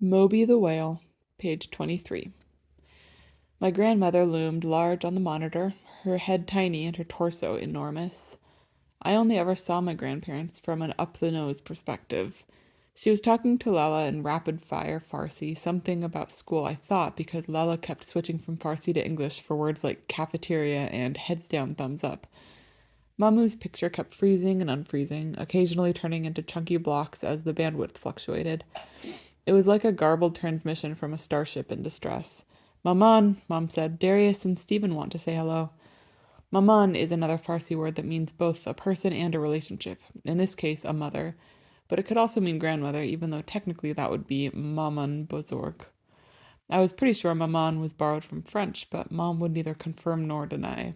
Moby the Whale, page 23. My grandmother loomed large on the monitor, her head tiny and her torso enormous. I only ever saw my grandparents from an up-the-nose perspective. She was talking to Lala in rapid-fire Farsi, something about school, I thought, because Lala kept switching from Farsi to English for words like cafeteria and heads down, thumbs up. Mamu's picture kept freezing and unfreezing, occasionally turning into chunky blocks as the bandwidth fluctuated. It was like a garbled transmission from a starship in distress. Maman, Mom said, Darius and Stephen want to say hello. Maman is another Farsi word that means both a person and a relationship, in this case, a mother. But it could also mean grandmother, even though technically that would be Maman Bozorg. I was pretty sure Maman was borrowed from French, but Mom would neither confirm nor deny.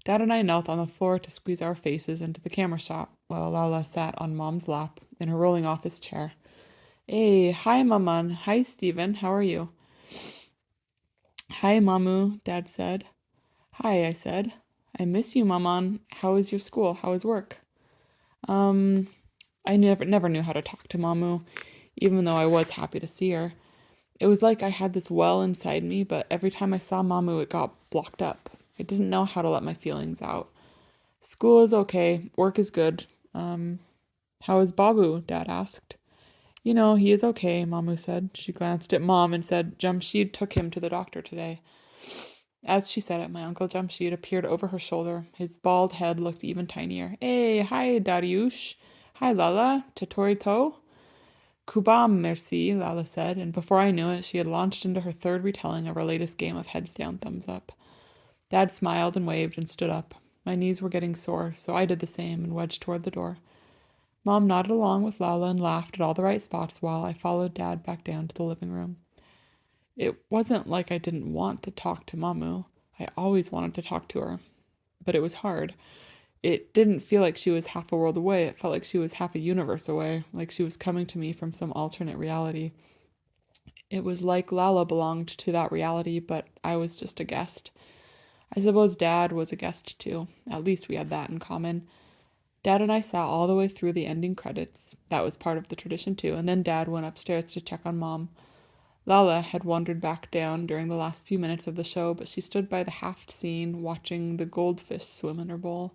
Dad and I knelt on the floor to squeeze our faces into the camera shot, while Lala sat on Mom's lap in her rolling office chair. Hey, hi Maman. Hi Stephen, how are you? Hi Mamu, Dad said. Hi, I said. I miss you, Maman. How is your school? How is work? Um, I never knew how to talk to Mamu, even though I was happy to see her. It was like I had this well inside me, but every time I saw Mamu, it got blocked up. I didn't know how to let my feelings out. School is okay. Work is good. How is Babu? Dad asked. He is okay, Mamu said. She glanced at Mom and said, Jamshid took him to the doctor today. As she said it, my uncle Jamshid appeared over her shoulder. His bald head looked even tinier. Hey, hi, Darius. Hi, Lala. Tatori to? Kubam, merci, Lala said, and before I knew it, she had launched into her third retelling of our latest game of heads down, thumbs up. Dad smiled and waved and stood up. My knees were getting sore, so I did the same and wedged toward the door. Mom nodded along with Lala and laughed at all the right spots while I followed Dad back down to the living room. It wasn't like I didn't want to talk to Mamu. I always wanted to talk to her, but it was hard. It didn't feel like she was half a world away. It felt like she was half a universe away, like she was coming to me from some alternate reality. It was like Lala belonged to that reality, but I was just a guest. I suppose Dad was a guest too. At least we had that in common. Dad and I sat all the way through the ending credits. That was part of the tradition too, and then Dad went upstairs to check on Mom. Lala had wandered back down during the last few minutes of the show, but she stood by the haft scene watching the goldfish swim in her bowl.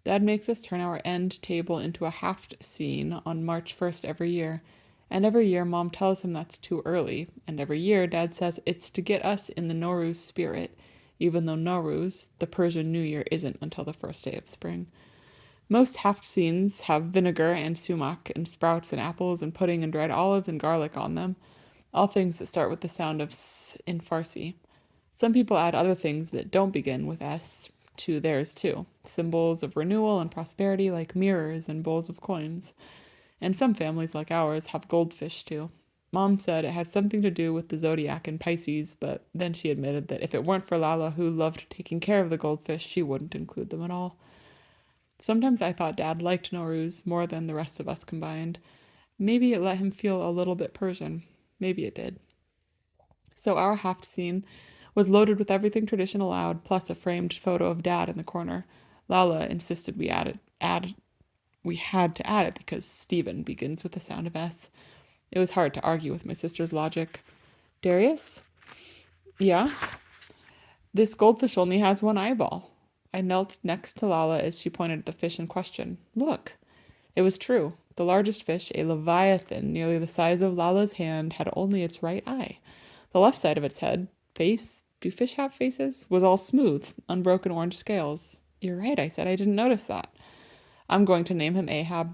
Dad makes us turn our end table into a haft scene on March 1st every year, and every year Mom tells him that's too early, and every year Dad says it's to get us in the Nowruz spirit, even though Nowruz, the Persian New Year, isn't until the first day of spring. Most haft scenes have vinegar and sumac and sprouts and apples and pudding and dried olives and garlic on them, all things that start with the sound of s in Farsi. Some people add other things that don't begin with s to theirs too, symbols of renewal and prosperity like mirrors and bowls of coins. And some families, like ours, have goldfish too. Mom said it had something to do with the zodiac and Pisces, but then she admitted that if it weren't for Lala, who loved taking care of the goldfish, she wouldn't include them at all. Sometimes I thought Dad liked Nowruz more than the rest of us combined. Maybe it let him feel a little bit Persian. Maybe it did. So our haft scene was loaded with everything tradition allowed, plus a framed photo of Dad in the corner. Lala insisted we had to add it because Stephen begins with the sound of S. It was hard to argue with my sister's logic. Darius? Yeah? This goldfish only has one eyeball. I knelt next to Lala as she pointed at the fish in question. Look. It was true. The largest fish, a leviathan nearly the size of Lala's hand, had only its right eye. The left side of its head, face, do fish have faces? Was all smooth, unbroken orange scales. You're right, I said. I didn't notice that. I'm going to name him Ahab.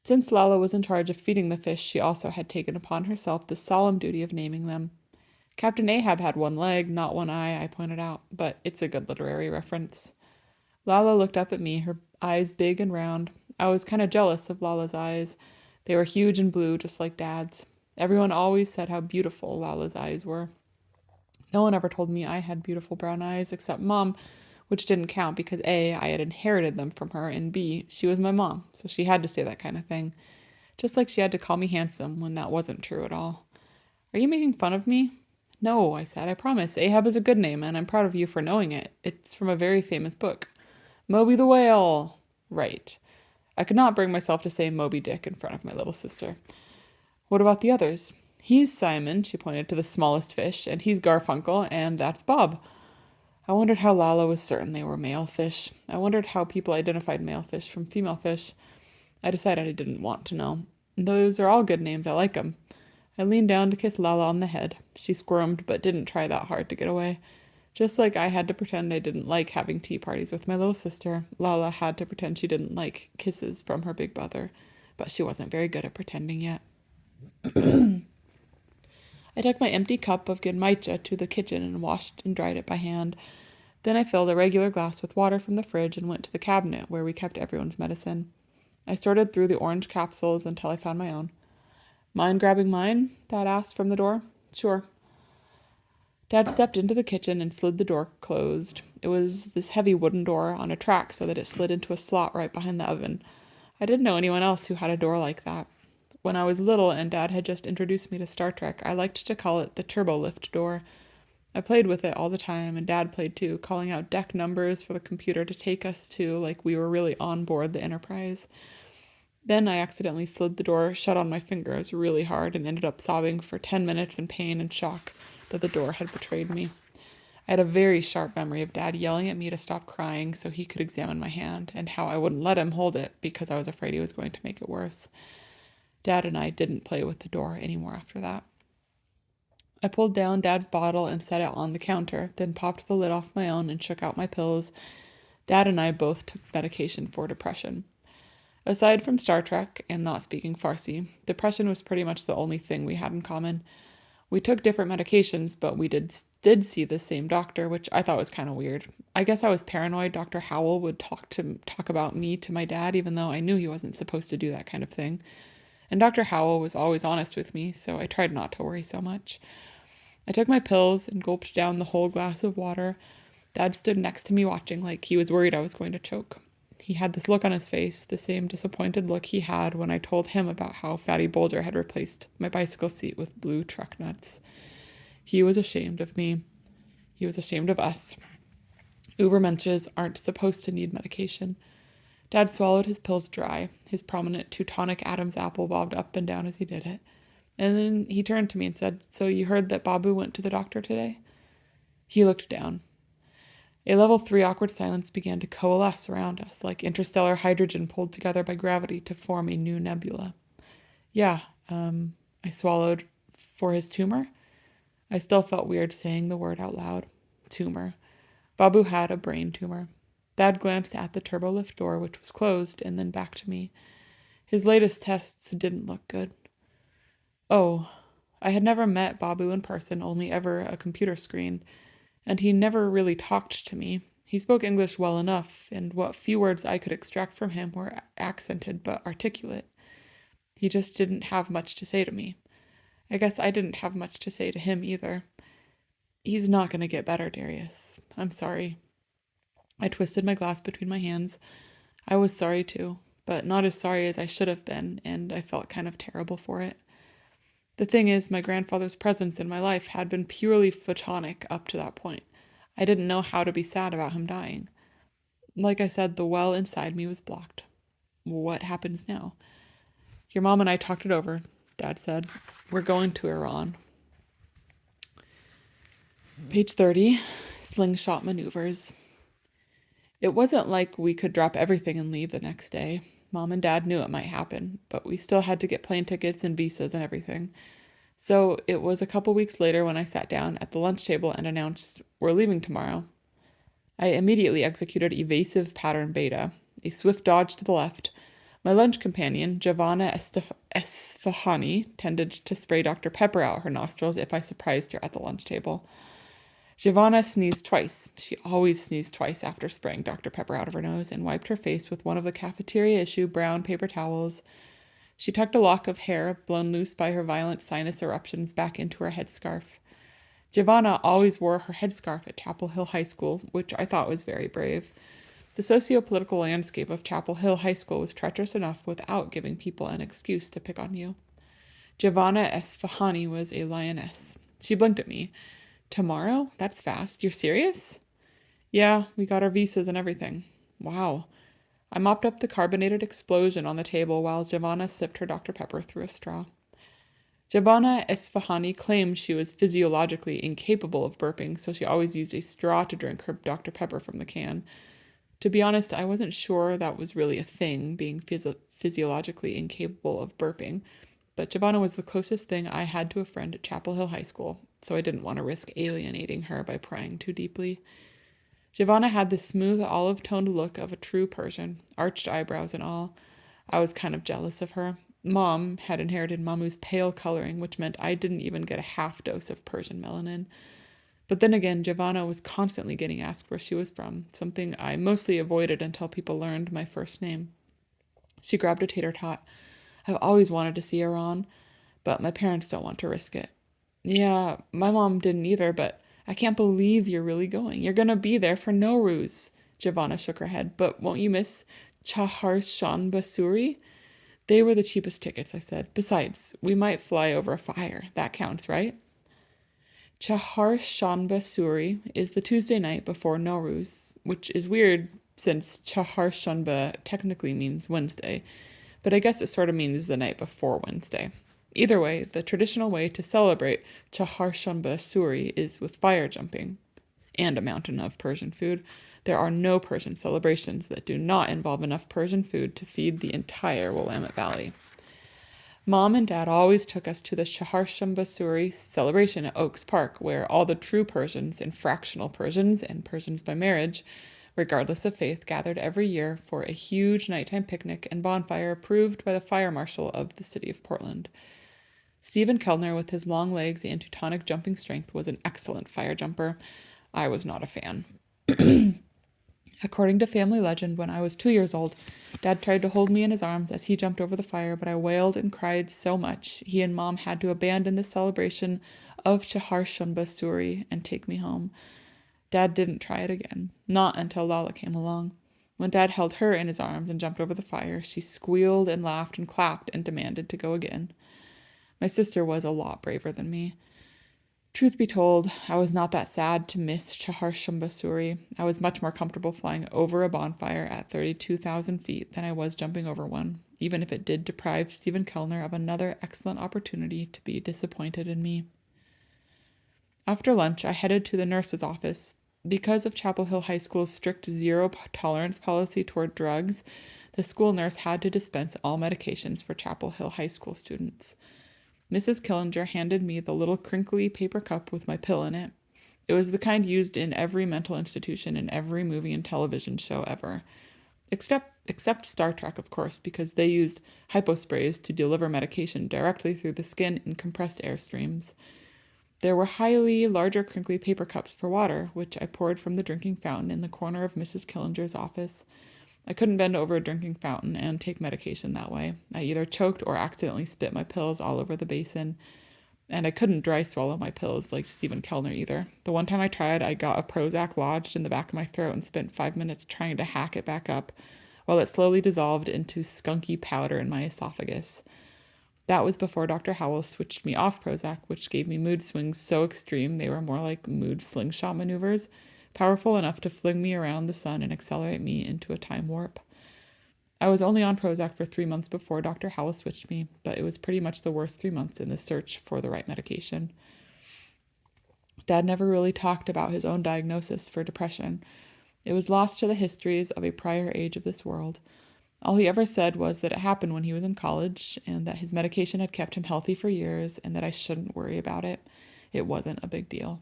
Since Lala was in charge of feeding the fish, she also had taken upon herself the solemn duty of naming them. Captain Ahab had one leg, not one eye, I pointed out, but it's a good literary reference. Lala looked up at me, her eyes big and round. I was kind of jealous of Lala's eyes. They were huge and blue, just like Dad's. Everyone always said how beautiful Lala's eyes were. No one ever told me I had beautiful brown eyes, except Mom, which didn't count because A, I had inherited them from her, and B, she was my mom, so she had to say that kind of thing. Just like she had to call me handsome when that wasn't true at all. Are you making fun of me? No, I said, I promise. Ahab is a good name, and I'm proud of you for knowing it. It's from a very famous book. Moby the Whale. Right. I could not bring myself to say Moby Dick in front of my little sister. What about the others? He's Simon, she pointed to the smallest fish, and he's Garfunkel, and that's Bob. I wondered how Lala was certain they were male fish. I wondered how people identified male fish from female fish. I decided I didn't want to know. Those are all good names, I like 'em. I leaned down to kiss Lala on the head. She squirmed, but didn't try that hard to get away. Just like I had to pretend I didn't like having tea parties with my little sister, Lala had to pretend she didn't like kisses from her big brother, but she wasn't very good at pretending yet. I took my empty cup of genmaicha to the kitchen and washed and dried it by hand. Then I filled a regular glass with water from the fridge and went to the cabinet where we kept everyone's medicine. I sorted through the orange capsules until I found my own. Mind grabbing mine? Dad asked from the door. Sure. Dad stepped into the kitchen and slid the door closed. It was this heavy wooden door on a track so that it slid into a slot right behind the oven. I didn't know anyone else who had a door like that. When I was little and Dad had just introduced me to Star Trek, I liked to call it the turbo lift door. I played with it all the time, and Dad played too, calling out deck numbers for the computer to take us to like we were really on board the Enterprise. Then I accidentally slid the door shut on my fingers really hard and ended up sobbing for 10 minutes in pain and shock that the door had betrayed me. I had a very sharp memory of Dad yelling at me to stop crying so he could examine my hand, and how I wouldn't let him hold it because I was afraid he was going to make it worse. Dad and I didn't play with the door anymore after that. I pulled down Dad's bottle and set it on the counter, then popped the lid off my own and shook out my pills. Dad and I both took medication for depression. Aside from Star Trek and not speaking Farsi, depression was pretty much the only thing we had in common. We took different medications, but we did see the same doctor, which I thought was kind of weird. I guess I was paranoid Dr. Howell would talk about me to my dad, even though I knew he wasn't supposed to do that kind of thing. And Dr. Howell was always honest with me, so I tried not to worry so much. I took my pills and gulped down the whole glass of water. Dad stood next to me watching like he was worried I was going to choke. He had this look on his face, the same disappointed look he had when I told him about how Fatty Boulder had replaced my bicycle seat with blue truck nuts. He was ashamed of me. He was ashamed of us. Ubermenches aren't supposed to need medication. Dad swallowed his pills dry. His prominent Teutonic Adam's apple bobbed up and down as he did it. And then he turned to me and said, "So you heard that Babu went to the doctor today?" He looked down. A level 3 awkward silence began to coalesce around us, like interstellar hydrogen pulled together by gravity to form a new nebula. Yeah, I swallowed. For his tumor? I still felt weird saying the word out loud. Tumor. Babu had a brain tumor. Dad glanced at the turbolift door, which was closed, and then back to me. His latest tests didn't look good. Oh, I had never met Babu in person, only ever a computer screen, and he never really talked to me. He spoke English well enough, and what few words I could extract from him were accented but articulate. He just didn't have much to say to me. I guess I didn't have much to say to him either. He's not going to get better, Darius. I'm sorry. I twisted my glass between my hands. I was sorry too, but not as sorry as I should have been, and I felt kind of terrible for it. The thing is, my grandfather's presence in my life had been purely photonic up to that point. I didn't know how to be sad about him dying. Like I said, the well inside me was blocked. What happens now? Your mom and I talked it over, Dad said. We're going to Iran. Page 30, slingshot maneuvers. It wasn't like we could drop everything and leave the next day. Mom and Dad knew it might happen, but we still had to get plane tickets and visas and everything. So it was a couple weeks later when I sat down at the lunch table and announced, "We're leaving tomorrow." I immediately executed evasive pattern beta, a swift dodge to the left. My lunch companion, Giovanna Esfahani, tended to spray Dr. Pepper out her nostrils if I surprised her at the lunch table. Giovanna sneezed twice. She always sneezed twice after spraying Dr. Pepper out of her nose, and wiped her face with one of the cafeteria-issue brown paper towels. She tucked a lock of hair, blown loose by her violent sinus eruptions, back into her headscarf. Giovanna always wore her headscarf at Chapel Hill High School, which I thought was very brave. The socio-political landscape of Chapel Hill High School was treacherous enough without giving people an excuse to pick on you. Giovanna Esfahani was a lioness. She blinked at me. "Tomorrow? That's fast. You're serious?" "Yeah, we got our visas and everything." "Wow." I mopped up the carbonated explosion on the table while Giovanna sipped her Dr. Pepper through a straw. Jabana Esfahani claimed she was physiologically incapable of burping, so she always used a straw to drink her Dr. Pepper from the can. To be honest, I wasn't sure that was really a thing, being physiologically incapable of burping, but Jabana was the closest thing I had to a friend at Chapel Hill High School, so I didn't want to risk alienating her by prying too deeply. Jabana had the smooth, olive-toned look of a true Persian, arched eyebrows and all. I was kind of jealous of her. Mom had inherited Mamu's pale coloring, which meant I didn't even get a half dose of Persian melanin. But then again, Jabana was constantly getting asked where she was from, something I mostly avoided until people learned my first name. She grabbed a tater tot. I've always wanted to see Iran, but my parents don't want to risk it. Yeah, my mom didn't either, but I can't believe you're really going. You're gonna be there for Nowruz. Giovanna shook her head. But won't you miss Chaharshan Basuri? They were the cheapest tickets, I said. Besides, we might fly over a fire. That counts, right? Chaharshan Basuri is the Tuesday night before Nowruz, which is weird since Chaharshanba technically means Wednesday, but I guess it sort of means the night before Wednesday. Either way, the traditional way to celebrate Chaharshanba Suri is with fire jumping and a mountain of Persian food. There are no Persian celebrations that do not involve enough Persian food to feed the entire Willamette Valley. Mom and Dad always took us to the Shaharsham Basuri celebration at Oaks Park, where all the true Persians and fractional Persians and Persians by marriage, regardless of faith, gathered every year for a huge nighttime picnic and bonfire approved by the fire marshal of the city of Portland. Stephen Kellner, with his long legs and Teutonic jumping strength, was an excellent fire jumper. I was not a fan. According to family legend, when I was 2 years old, Dad tried to hold me in his arms as he jumped over the fire, but I wailed and cried so much he and Mom had to abandon the celebration of Chahar Shunba Suri and take me home. Dad didn't try it again, not until Lala came along. When Dad held her in his arms and jumped over the fire, she squealed and laughed and clapped and demanded to go again. My sister was a lot braver than me. Truth be told, I was not that sad to miss Chahar Shumbasuri. I was much more comfortable flying over a bonfire at 32,000 feet than I was jumping over one, even if it did deprive Stephen Kellner of another excellent opportunity to be disappointed in me. After lunch, I headed to the nurse's office. Because of Chapel Hill High School's strict zero tolerance policy toward drugs, the school nurse had to dispense all medications for Chapel Hill High School students. Mrs. Killinger handed me the little crinkly paper cup with my pill in it. It was the kind used in every mental institution in every movie and television show ever. Except Star Trek, of course, because they used hyposprays to deliver medication directly through the skin in compressed air streams. There were highly larger crinkly paper cups for water, which I poured from the drinking fountain in the corner of Mrs. Killinger's office. I couldn't bend over a drinking fountain and take medication that way. I either choked or accidentally spit my pills all over the basin, and I couldn't dry swallow my pills like Stephen Kellner either. The one time I tried, I got a Prozac lodged in the back of my throat and spent 5 minutes trying to hack it back up, while it slowly dissolved into skunky powder in my esophagus. That was before Dr. Howell switched me off Prozac, which gave me mood swings so extreme they were more like mood slingshot maneuvers, powerful enough to fling me around the sun and accelerate me into a time warp. I was only on Prozac for 3 months before Dr. Howell switched me, but it was pretty much the worst 3 months in the search for the right medication. Dad never really talked about his own diagnosis for depression. It was lost to the histories of a prior age of this world. All he ever said was that it happened when he was in college, and that his medication had kept him healthy for years, and that I shouldn't worry about it. It wasn't a big deal.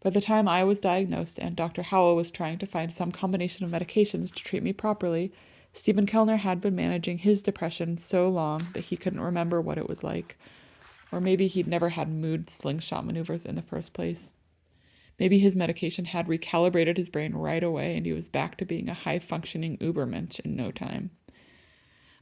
By the time I was diagnosed and Dr. Howell was trying to find some combination of medications to treat me properly, Stephen Kellner had been managing his depression so long that he couldn't remember what it was like. Or maybe he'd never had mood slingshot maneuvers in the first place. Maybe his medication had recalibrated his brain right away and he was back to being a high-functioning Ubermensch in no time.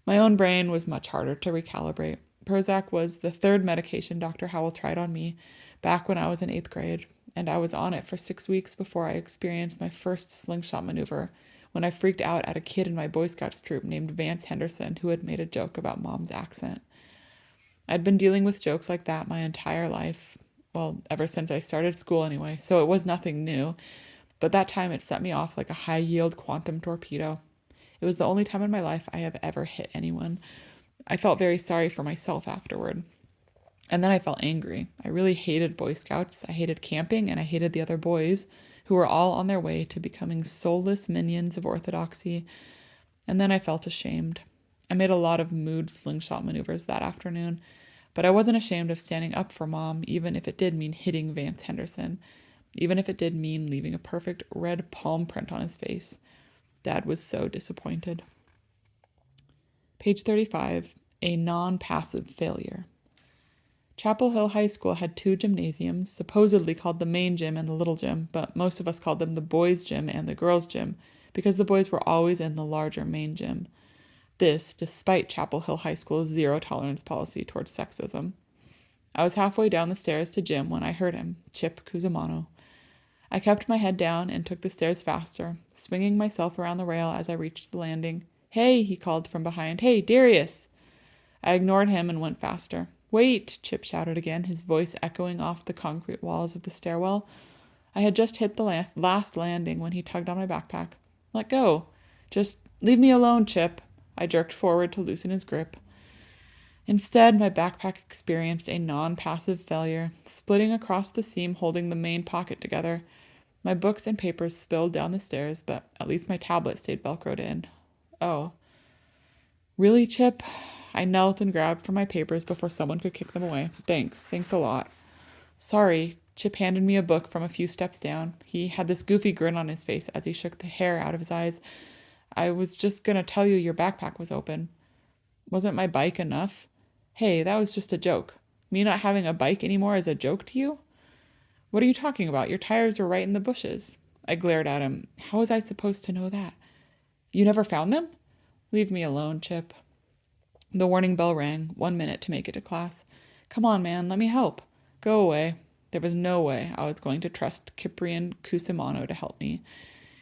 My own brain was much harder to recalibrate. Prozac was the third medication Dr. Howell tried on me back when I was in 8th grade, and I was on it for 6 weeks before I experienced my first slingshot maneuver when I freaked out at a kid in my Boy Scouts troop named Vance Henderson who had made a joke about Mom's accent. I'd been dealing with jokes like that my entire life. Well, ever since I started school anyway, so it was nothing new. But that time it set me off like a high-yield quantum torpedo. It was the only time in my life I have ever hit anyone. I felt very sorry for myself afterward. And then I felt angry. I really hated Boy Scouts. I hated camping, and I hated the other boys who were all on their way to becoming soulless minions of orthodoxy. And then I felt ashamed. I made a lot of mood slingshot maneuvers that afternoon, but I wasn't ashamed of standing up for Mom, even if it did mean hitting Vance Henderson, even if it did mean leaving a perfect red palm print on his face. Dad was so disappointed. Page 35, a non-passive failure. Chapel Hill High School had two gymnasiums, supposedly called the main gym and the little gym, but most of us called them the boys' gym and the girls' gym because the boys were always in the larger main gym. This, despite Chapel Hill High School's zero tolerance policy towards sexism. I was halfway down the stairs to gym when I heard him, Chip Cusimano. I kept my head down and took the stairs faster, swinging myself around the rail as I reached the landing. Hey, he called from behind. Hey, Darius! I ignored him and went faster. Wait, Chip shouted again, his voice echoing off the concrete walls of the stairwell. I had just hit the last landing when he tugged on my backpack. Let go. Just leave me alone, Chip. I jerked forward to loosen his grip. Instead, my backpack experienced a non-passive failure, splitting across the seam holding the main pocket together. My books and papers spilled down the stairs, but at least my tablet stayed velcroed in. Oh. Really, Chip? I knelt and grabbed for my papers before someone could kick them away. Thanks a lot. Sorry. Chip handed me a book from a few steps down. He had this goofy grin on his face as he shook the hair out of his eyes. I was just gonna tell you your backpack was open. Wasn't my bike enough? Hey, that was just a joke. Me not having a bike anymore is a joke to you? What are you talking about? Your tires were right in the bushes. I glared at him. How was I supposed to know that? You never found them? Leave me alone, Chip. The warning bell rang. 1 minute to make it to class. Come on, man, let me help. Go away. There was no way I was going to trust Cyprian Cusimano to help me.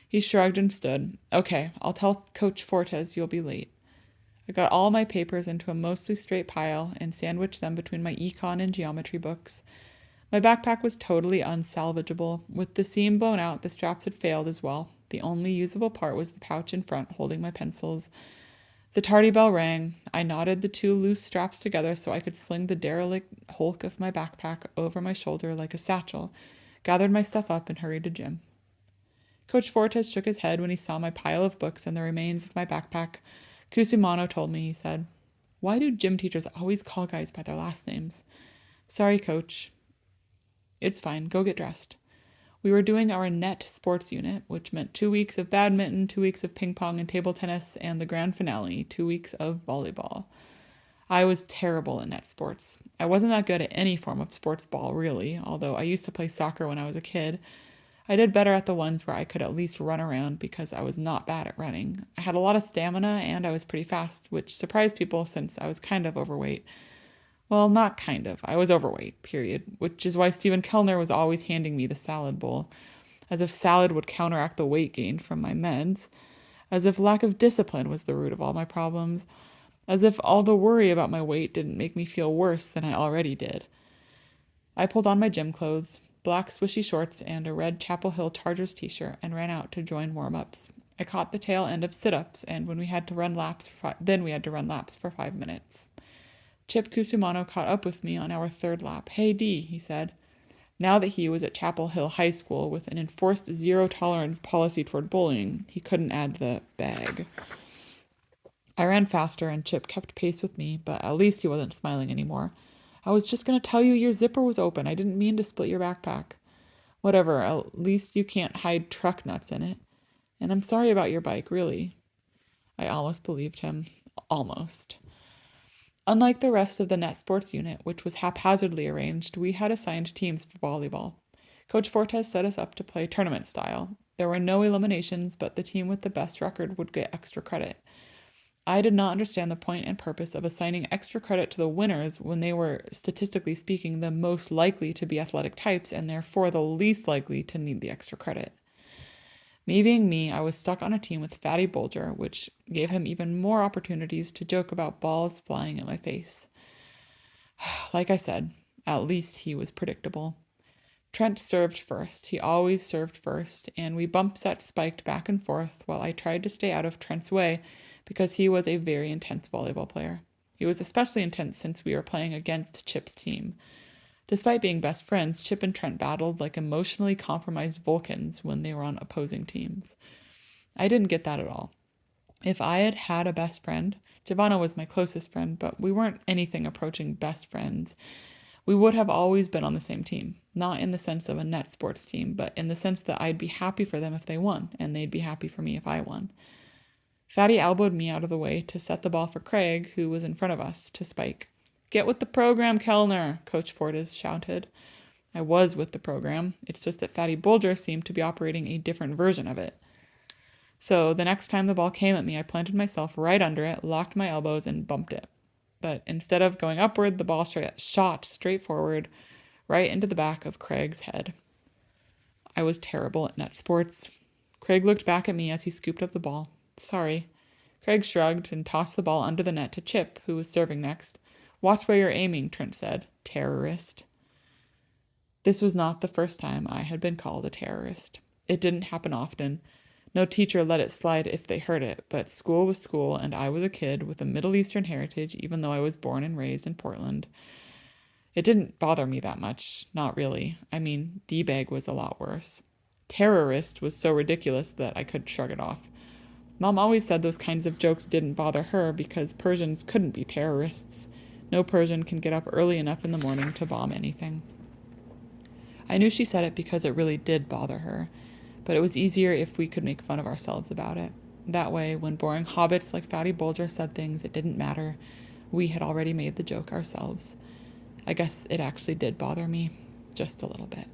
He shrugged and stood. Okay, I'll tell Coach Fortes you'll be late. I got all my papers into a mostly straight pile and sandwiched them between my econ and geometry books. My backpack was totally unsalvageable. With the seam blown out, the straps had failed as well. The only usable part was the pouch in front holding my pencils. The tardy bell rang. I knotted the two loose straps together so I could sling the derelict hulk of my backpack over my shoulder like a satchel, gathered my stuff up, and hurried to gym. Coach Fortes shook his head when he saw my pile of books and the remains of my backpack. Cusimano told me, he said, Why do gym teachers always call guys by their last names? Sorry, Coach. It's fine. Go get dressed. We were doing our net sports unit, which meant 2 weeks of badminton, 2 weeks of ping pong and table tennis, and the grand finale, 2 weeks of volleyball. I was terrible at net sports. I wasn't that good at any form of sports ball, really, although I used to play soccer when I was a kid. I did better at the ones where I could at least run around because I was not bad at running. I had a lot of stamina and I was pretty fast, which surprised people since I was kind of overweight. Well, not kind of. I was overweight, period, which is why Stephen Kellner was always handing me the salad bowl, as if salad would counteract the weight gain from my meds, as if lack of discipline was the root of all my problems, as if all the worry about my weight didn't make me feel worse than I already did. I pulled on my gym clothes, black swishy shorts and a red Chapel Hill Chargers t-shirt, and ran out to join warm-ups. I caught the tail end of sit-ups, and when we had to run laps for 5 minutes. Chip Cusimano caught up with me on our third lap. Hey, D, he said. Now that he was at Chapel Hill High School with an enforced zero-tolerance policy toward bullying, he couldn't add the bag. I ran faster, and Chip kept pace with me, but at least he wasn't smiling anymore. I was just going to tell you your zipper was open. I didn't mean to split your backpack. Whatever, at least you can't hide truck nuts in it. And I'm sorry about your bike, really. I almost believed him. Almost. Unlike the rest of the net sports unit, which was haphazardly arranged, we had assigned teams for volleyball. Coach Fortes set us up to play tournament style. There were no eliminations, but the team with the best record would get extra credit. I did not understand the point and purpose of assigning extra credit to the winners when they were, statistically speaking, the most likely to be athletic types and therefore the least likely to need the extra credit. Me being me, I was stuck on a team with Fatty Bulger, which gave him even more opportunities to joke about balls flying at my face. Like I said, at least he was predictable. Trent served first. He always served first, and we bump set spiked back and forth while I tried to stay out of Trent's way because he was a very intense volleyball player. He was especially intense since we were playing against Chip's team. Despite being best friends, Chip and Trent battled like emotionally compromised Vulcans when they were on opposing teams. I didn't get that at all. If I had had a best friend, Giovanna was my closest friend, but we weren't anything approaching best friends. We would have always been on the same team, not in the sense of a net sports team, but in the sense that I'd be happy for them if they won, and they'd be happy for me if I won. Fatty elbowed me out of the way to set the ball for Craig, who was in front of us, to spike. Get with the program, Kellner, Coach Fortes shouted. I was with the program. It's just that Fatty Bulger seemed to be operating a different version of it. So the next time the ball came at me, I planted myself right under it, locked my elbows, and bumped it. But instead of going upward, the ball shot straight forward, right into the back of Craig's head. I was terrible at net sports. Craig looked back at me as he scooped up the ball. Sorry. Craig shrugged and tossed the ball under the net to Chip, who was serving next. Watch where you're aiming, Trent said. Terrorist. This was not the first time I had been called a terrorist. It didn't happen often. No teacher let it slide if they heard it, but school was school, and I was a kid with a Middle Eastern heritage, even though I was born and raised in Portland. It didn't bother me that much, not really. I mean, D-bag was a lot worse. Terrorist was so ridiculous that I could shrug it off. Mom always said those kinds of jokes didn't bother her because Persians couldn't be terrorists. No Persian can get up early enough in the morning to bomb anything. I knew she said it because it really did bother her, but it was easier if we could make fun of ourselves about it. That way, when boring hobbits like Fatty Bulger said things, it didn't matter. We had already made the joke ourselves. I guess it actually did bother me, just a little bit.